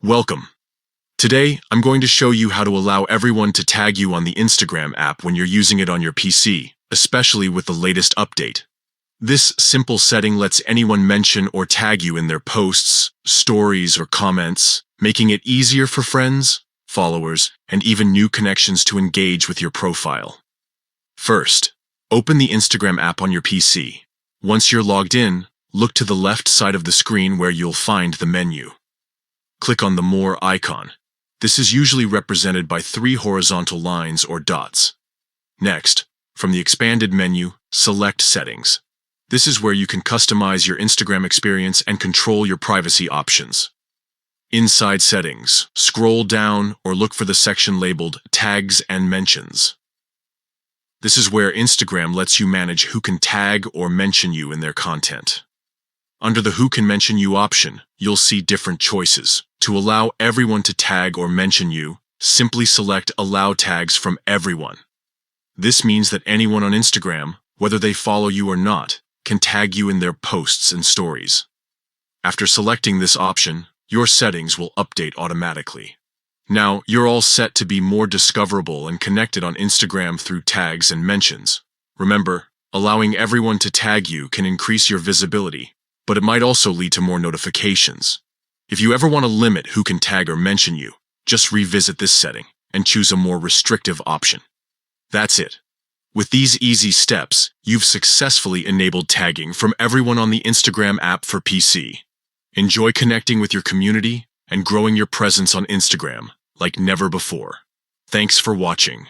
Welcome. Today, I'm going to show you how to allow everyone to tag you on the Instagram app when you're using it on your PC, especially with the latest update. This simple setting lets anyone mention or tag you in their posts, stories, or comments, making it easier for friends, followers, and even new connections to engage with your profile. First, open the Instagram app on your PC. Once you're logged in, look to the left side of the screen where you'll find the menu. Click on the More icon. This is usually represented by 3 horizontal lines or dots. Next, from the expanded menu, select Settings. This is where you can customize your Instagram experience and control your privacy options. Inside Settings, scroll down or look for the section labeled Tags and Mentions. This is where Instagram lets you manage who can tag or mention you in their content. Under the Who Can Mention You option, you'll see different choices. To allow everyone to tag or mention you, simply select Allow Tags from Everyone. This means that anyone on Instagram, whether they follow you or not, can tag you in their posts and stories. After selecting this option, your settings will update automatically. Now, you're all set to be more discoverable and connected on Instagram through tags and mentions. Remember, allowing everyone to tag you can increase your visibility, but it might also lead to more notifications. If you ever want to limit who can tag or mention you, just revisit this setting and choose a more restrictive option. That's it. With these easy steps, you've successfully enabled tagging from everyone on the Instagram app for PC. Enjoy connecting with your community and growing your presence on Instagram like never before. Thanks for watching.